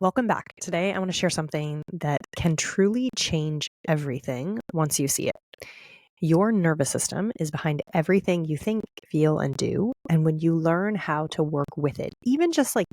Welcome back. Today, I want to share something that can truly change everything once you see it. Your nervous system is behind everything you think, feel, and do. And when you learn how to work with it, even just like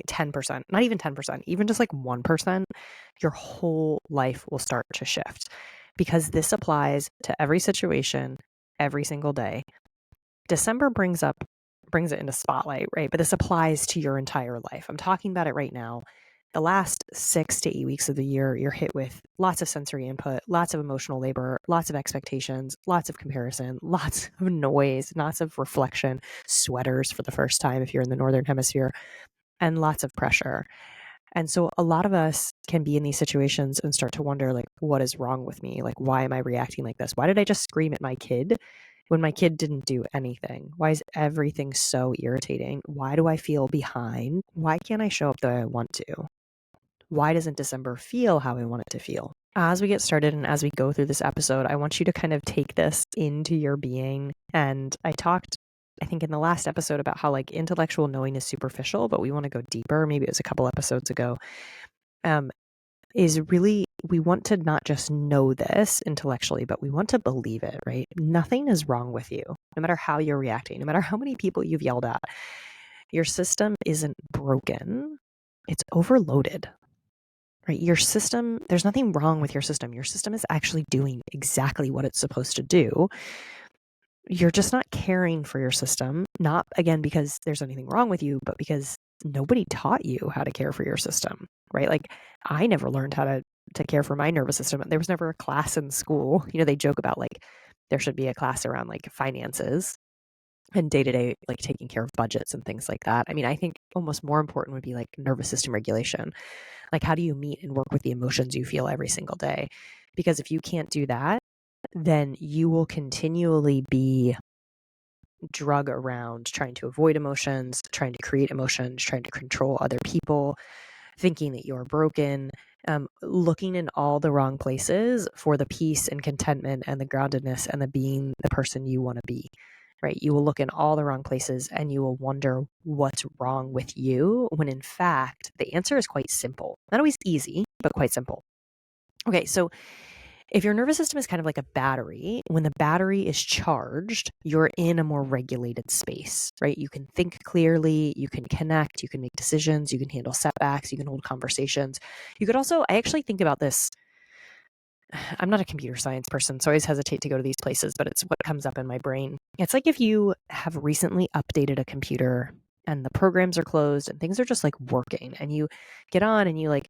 10%, not even 10%, even just like 1%, your whole life will start to shift because this applies to every situation, every single day. December brings it into spotlight, right? But this applies to your entire life. I'm talking about it right now. The last 6 to 8 weeks of the year, you're hit with lots of sensory input, lots of emotional labor, lots of expectations, lots of comparison, lots of noise, lots of reflection, sweaters for the first time if you're in the Northern Hemisphere, and lots of pressure. And so a lot of us can be in these situations and start to wonder, like, what is wrong with me? Like, why am I reacting like this? Why did I just scream at my kid when my kid didn't do anything? Why is everything so irritating? Why do I feel behind? Why can't I show up the way I want to? Why doesn't December feel how I want it to feel? As we get started and as we go through this episode, I want you to kind of take this into your being. And I talked, I think, in the last episode about how like intellectual knowing is superficial, but we want to go deeper. Maybe it was a couple episodes ago. Is really, we want to not just know this intellectually, but we want to believe it, right? Nothing is wrong with you, no matter how you're reacting, no matter how many people you've yelled at. Your system isn't broken, it's overloaded. Right? Your system, there's nothing wrong with your system. Your system is actually doing exactly what it's supposed to do. You're just not caring for your system, not again because there's anything wrong with you, but because nobody taught you how to care for your system, right? Like I never learned how to care for my nervous system. There was never a class in school. You know, they joke about like there should be a class around like finances and day-to-day like taking care of budgets and things like that. I mean, I think almost more important would be like nervous system regulation. Like, how do you meet and work with the emotions you feel every single day? Because if you can't do that, then you will continually be drug around trying to avoid emotions, trying to create emotions, trying to control other people, thinking that you're broken, looking in all the wrong places for the peace and contentment and the groundedness and the being the person you want to be. Right? You will look in all the wrong places and you will wonder what's wrong with you when in fact the answer is quite simple. Not always easy, but quite simple. Okay, so if your nervous system is kind of like a battery, when the battery is charged, you're in a more regulated space, right? You can think clearly, you can connect, you can make decisions, you can handle setbacks, you can hold conversations. You could also, I actually think about this. I'm not a computer science person, so I always hesitate to go to these places, but it's what comes up in my brain. It's like if you have recently updated a computer and the programs are closed and things are just like working and you get on and you like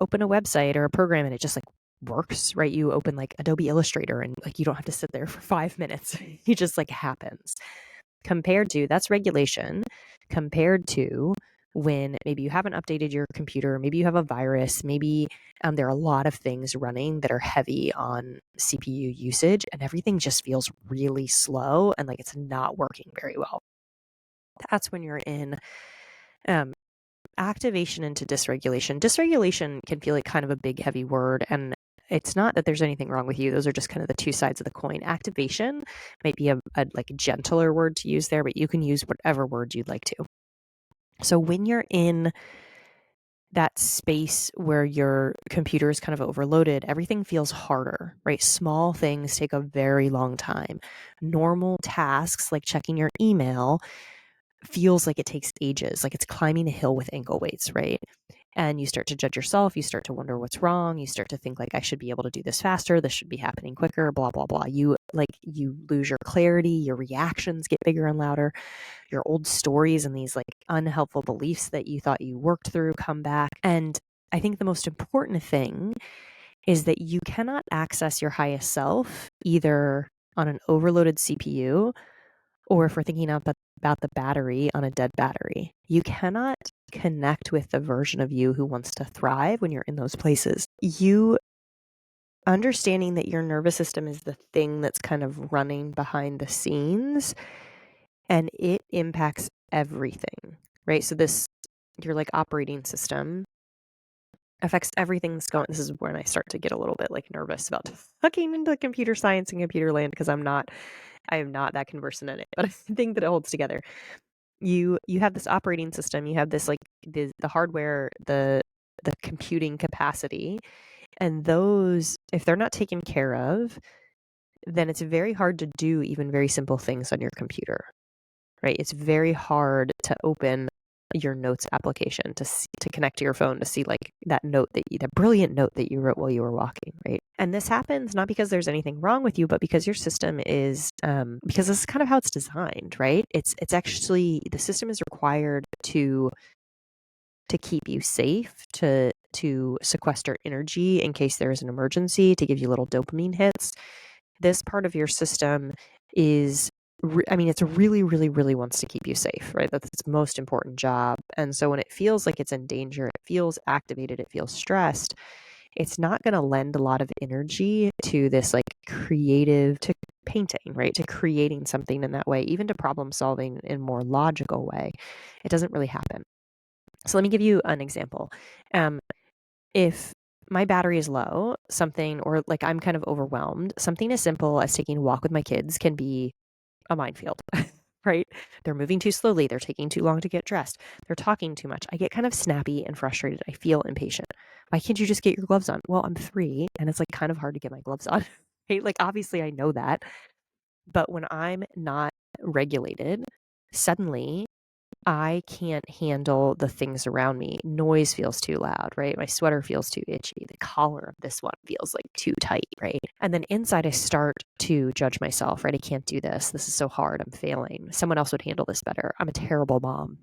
open a website or a program and it just like works, right? You open like Adobe Illustrator and like you don't have to sit there for 5 minutes. It just like happens. Compared to that's regulation compared to when maybe you haven't updated your computer, maybe you have a virus, maybe there are a lot of things running that are heavy on CPU usage and everything just feels really slow and like it's not working very well. That's when you're in activation into dysregulation. Dysregulation can feel like kind of a big, heavy word, and it's not that there's anything wrong with you. Those are just kind of the two sides of the coin. Activation might be a like gentler word to use there, but you can use whatever word you'd like to. So when you're in that space where your computer is kind of overloaded, everything feels harder, right? Small things take a very long time. Normal tasks like checking your email feels like it takes ages, like it's climbing a hill with ankle weights, right? And you start to judge yourself, you start to wonder what's wrong, you start to think like I should be able to do this faster, this should be happening quicker, blah blah blah. You lose your clarity, your reactions get bigger and louder, your old stories and these like unhelpful beliefs that you thought you worked through come back. And I think the most important thing is that you cannot access your highest self either on an overloaded CPU or if we're thinking about the battery on a dead battery. You cannot connect with the version of you who wants to thrive when you're in those places. You understanding that your nervous system is the thing that's kind of running behind the scenes and it impacts everything, right? So your like operating system affects everything that's going. This is when I start to get a little bit like nervous about hooking into computer science and computer land because I am not that conversant in it, but I think that it holds together. You have this operating system, you have this like the hardware, the the computing capacity. And those, if they're not taken care of, then it's very hard to do even very simple things on your computer, right? It's very hard to open your notes application to connect to your phone to see like that brilliant note that you wrote while you were walking, right? And this happens not because there's anything wrong with you, but because your system is because this is kind of how it's designed, right? It's actually, the system is required to keep you safe, to sequester energy in case there is an emergency, to give you little dopamine hits. This part of your system is, it's really, really, really wants to keep you safe, right? That's its most important job. And so when it feels like it's in danger, it feels activated, it feels stressed, it's not going to lend a lot of energy to this like creative, to painting, right? To creating something in that way, even to problem solving in a more logical way. It doesn't really happen. So let me give you an example. If my battery is low, or like I'm kind of overwhelmed, something as simple as taking a walk with my kids can be a minefield, right? They're moving too slowly. They're taking too long to get dressed. They're talking too much. I get kind of snappy and frustrated. I feel impatient. Why can't you just get your gloves on? Well, I'm 3 and it's like kind of hard to get my gloves on, right? Like obviously I know that. But when I'm not regulated, suddenly I can't handle the things around me. Noise feels too loud, right? My sweater feels too itchy. The collar of this one feels like too tight, right? And then inside I start to judge myself, right? I can't do this. This is so hard. I'm failing. Someone else would handle this better. I'm a terrible mom.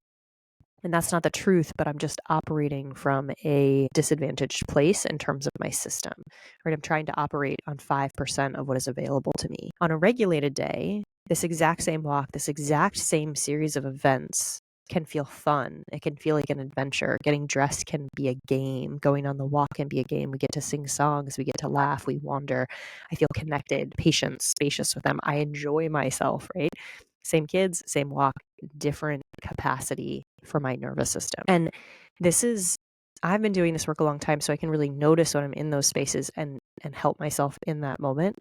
And that's not the truth, but I'm just operating from a disadvantaged place in terms of my system, right? I'm trying to operate on 5% of what is available to me. On a regulated day, this exact same walk, this exact same series of events can feel fun. It can feel like an adventure. Getting dressed can be a game. Going on the walk can be a game. We get to sing songs. We get to laugh. We wander. I feel connected, patient, spacious with them. I enjoy myself, right? Same kids, same walk, different capacity for my nervous system. And I've been doing this work a long time, so I can really notice when I'm in those spaces and help myself in that moment.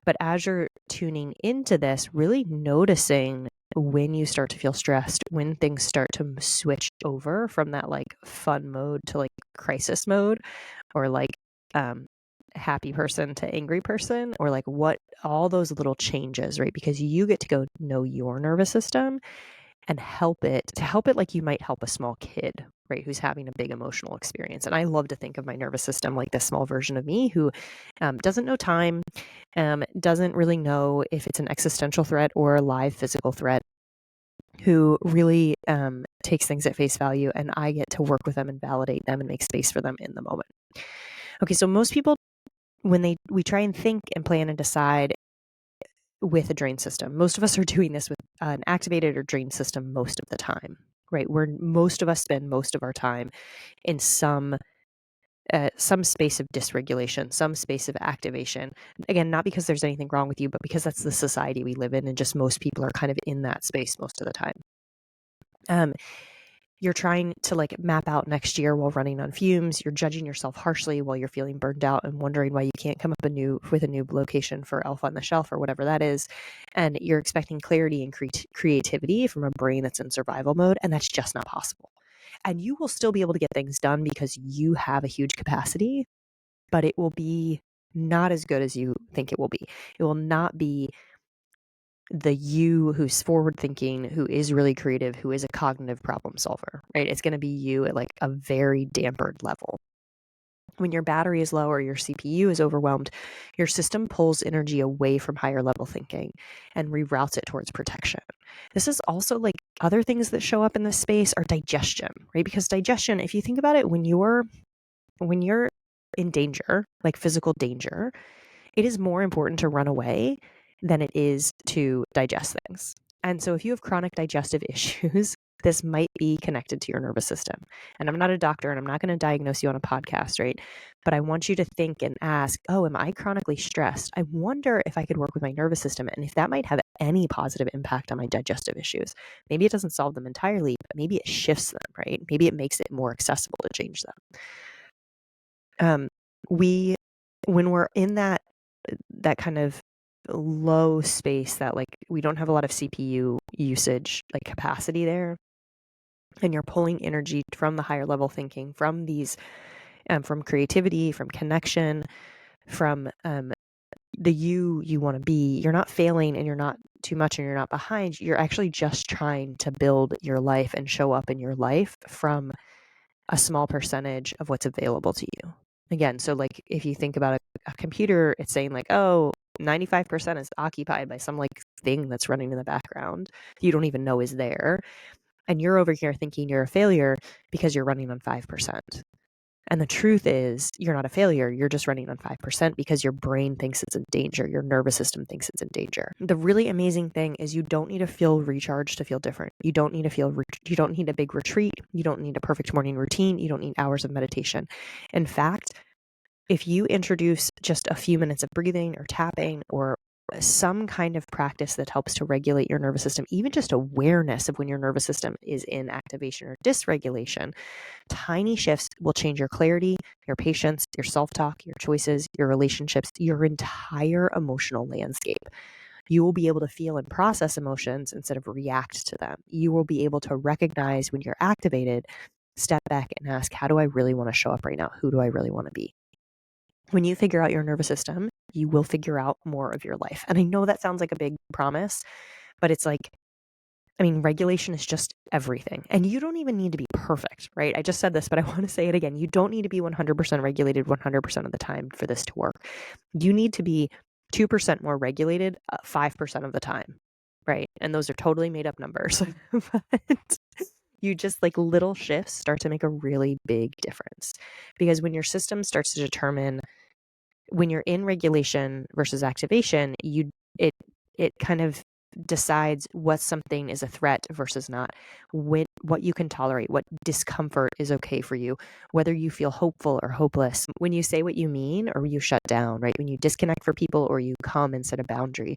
But as you're tuning into this, really noticing when you start to feel stressed, when things start to switch over from that like fun mode to like crisis mode, or like happy person to angry person, or like what all those little changes, right? Because you get to go know your nervous system and help it like you might help a small kid, right, who's having a big emotional experience. And I love to think of my nervous system like this small version of me who doesn't know time, doesn't really know if it's an existential threat or a live physical threat, who really takes things at face value, and I get to work with them and validate them and make space for them in the moment. Okay, so most people, when we try and think and plan and decide with a drain system, most of us are doing this with an activated or drain system most of the time, right? Where most of us spend most of our time in some space of dysregulation, some space of activation. Again, not because there's anything wrong with you, but because that's the society we live in, and just most people are kind of in that space most of the time. You're trying to like map out next year while running on fumes. You're judging yourself harshly while you're feeling burned out and wondering why you can't come up with a new location for Elf on the Shelf or whatever that is. And you're expecting clarity and creativity from a brain that's in survival mode, and that's just not possible. And you will still be able to get things done because you have a huge capacity, but it will be not as good as you think it will be. It will not be the you who's forward thinking, who is really creative, who is a cognitive problem solver, right? It's going to be you at like a very dampened level. When your battery is low or your CPU is overwhelmed, your system pulls energy away from higher level thinking and reroutes it towards protection. This is also like other things that show up in this space are digestion, right? Because digestion, if you think about it, when you're in danger, like physical danger, it is more important to run away than it is to digest things. And so if you have chronic digestive issues, this might be connected to your nervous system. And I'm not a doctor and I'm not going to diagnose you on a podcast, right? But I want you to think and ask, oh, am I chronically stressed? I wonder if I could work with my nervous system and if that might have any positive impact on my digestive issues. Maybe it doesn't solve them entirely, but maybe it shifts them, right? Maybe it makes it more accessible to change them. When we're in that kind of low space, that like we don't have a lot of CPU usage, like capacity there, and you're pulling energy from the higher level thinking, from these, from creativity, from connection, from the you want to be, you're not failing and you're not too much and you're not behind. You're actually just trying to build your life and show up in your life from a small percentage of what's available to you. Again, so like if you think about a computer, it's saying like, oh, 95% is occupied by some like thing that's running in the background you don't even know is there. And you're over here thinking you're a failure because you're running on 5%. And the truth is, you're not a failure. You're just running on 5% because your brain thinks it's in danger. Your nervous system thinks it's in danger. The really amazing thing is you don't need to feel recharged to feel different. You don't need to you don't need a big retreat. You don't need a perfect morning routine. You don't need hours of meditation. In fact, if you introduce just a few minutes of breathing or tapping or some kind of practice that helps to regulate your nervous system, even just awareness of when your nervous system is in activation or dysregulation, tiny shifts will change your clarity, your patience, your self-talk, your choices, your relationships, your entire emotional landscape. You will be able to feel and process emotions instead of react to them. You will be able to recognize when you're activated, step back and ask, how do I really want to show up right now? Who do I really want to be? When you figure out your nervous system, you will figure out more of your life. And I know that sounds like a big promise, but it's like, I mean, regulation is just everything. And you don't even need to be perfect, right? I just said this, but I want to say it again. You don't need to be 100% regulated 100% of the time for this to work. You need to be 2% more regulated 5% of the time, right? And those are totally made up numbers. But you just like little shifts start to make a really big difference. Because when your system starts to determine when you're in regulation versus activation, it kind of decides what something is a threat versus not, what you can tolerate, what discomfort is okay for you, whether you feel hopeful or hopeless, when you say what you mean or you shut down, right? When you disconnect for people or you come and set a boundary,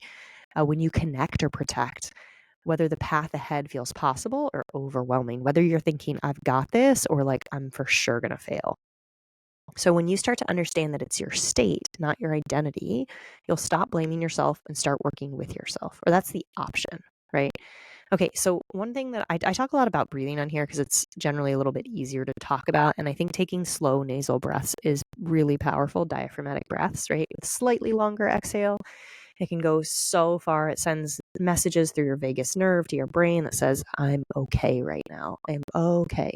when you connect or protect, whether the path ahead feels possible or overwhelming, whether you're thinking, I've got this, or like, I'm for sure going to fail. So when you start to understand that it's your state, not your identity, you'll stop blaming yourself and start working with yourself. Or that's the option, right? Okay, so one thing that I talk a lot about breathing on here because it's generally a little bit easier to talk about. And I think taking slow nasal breaths is really powerful, diaphragmatic breaths, right? With slightly longer exhale, it can go so far. It sends messages through your vagus nerve to your brain that says, I'm okay right now. I'm okay.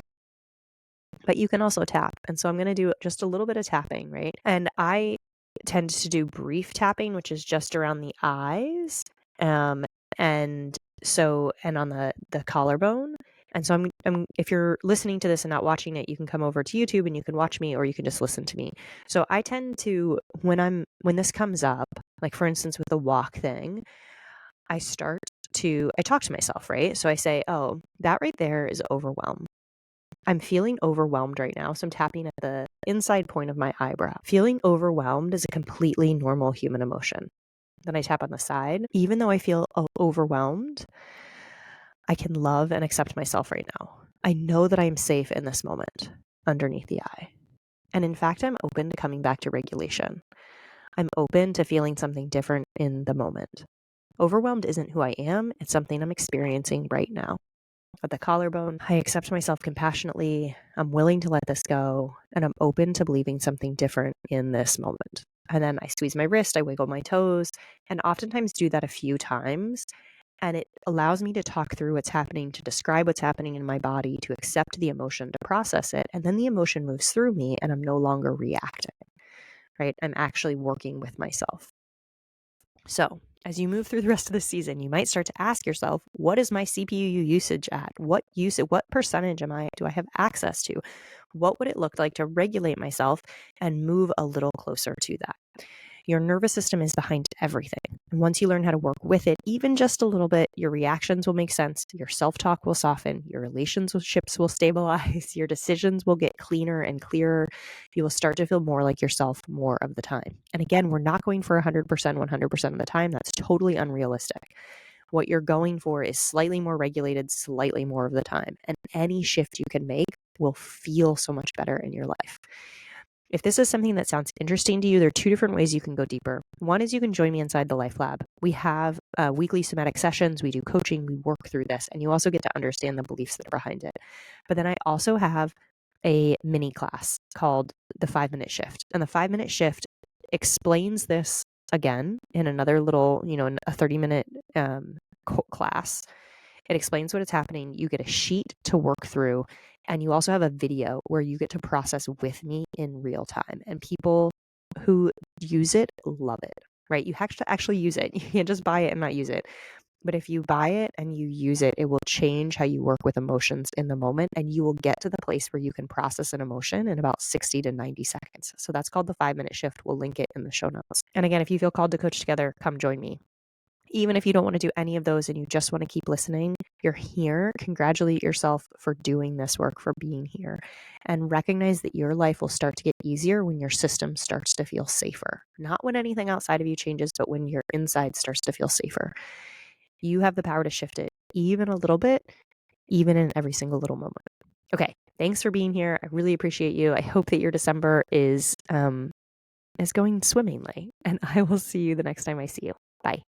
But you can also tap. And so I'm going to do just a little bit of tapping, right? And I tend to do brief tapping, which is just around the eyes. And on the collarbone. And so I'm if you're listening to this and not watching it, you can come over to YouTube and you can watch me or you can just listen to me. So I tend to when this comes up, like for instance with the walk thing, I talk to myself, right? So I say, "Oh, that right there is overwhelm. I'm feeling overwhelmed right now." So I'm tapping at the inside point of my eyebrow. Feeling overwhelmed is a completely normal human emotion. Then I tap on the side. Even though I feel overwhelmed, I can love and accept myself right now. I know that I am safe in this moment underneath the eye. And in fact, I'm open to coming back to regulation. I'm open to feeling something different in the moment. Overwhelmed isn't who I am. It's something I'm experiencing right now. At the collarbone, I accept myself compassionately. I'm willing to let this go, and I'm open to believing something different in this moment. And then I squeeze my wrist, I wiggle my toes, and oftentimes do that a few times. And it allows me to talk through what's happening, to describe what's happening in my body, to accept the emotion, to process it. And then the emotion moves through me, and I'm no longer reacting, right? I'm actually working with myself. So as you move through the rest of the season, you might start to ask yourself, what is my CPU usage at? What percentage do I have access to? What would it look like to regulate myself and move a little closer to that? Your nervous system is behind everything. And once you learn how to work with it, even just a little bit, your reactions will make sense. Your self-talk will soften. Your relationships will stabilize. Your decisions will get cleaner and clearer. You will start to feel more like yourself more of the time. And again, we're not going for 100%, 100% of the time. That's totally unrealistic. What you're going for is slightly more regulated, slightly more of the time. And any shift you can make will feel so much better in your life. If this is something that sounds interesting to you, there are two different ways you can go deeper. One is you can join me inside the Life Lab. We have weekly somatic sessions. We do coaching. We work through this, and you also get to understand the beliefs that are behind it. But then I also have a mini class called the 5-minute shift. And the 5-minute shift explains this again in another little, in a 30-minute class. It explains what is happening. You get a sheet to work through, and you also have a video where you get to process with me in real time. And people who use it love it, right? You have to actually use it. You can't just buy it and not use it. But if you buy it and you use it, it will change how you work with emotions in the moment, and you will get to the place where you can process an emotion in about 60 to 90 seconds. So that's called the 5-minute shift. We'll link it in the show notes. And again, if you feel called to coach together, come join me. Even if you don't want to do any of those and you just want to keep listening, you're here. Congratulate yourself for doing this work, for being here, and recognize that your life will start to get easier when your system starts to feel safer. Not when anything outside of you changes, but when your inside starts to feel safer. You have the power to shift it even a little bit, even in every single little moment. Okay, thanks for being here. I really appreciate you. I hope that your December is going swimmingly, and I will see you the next time I see you. Bye.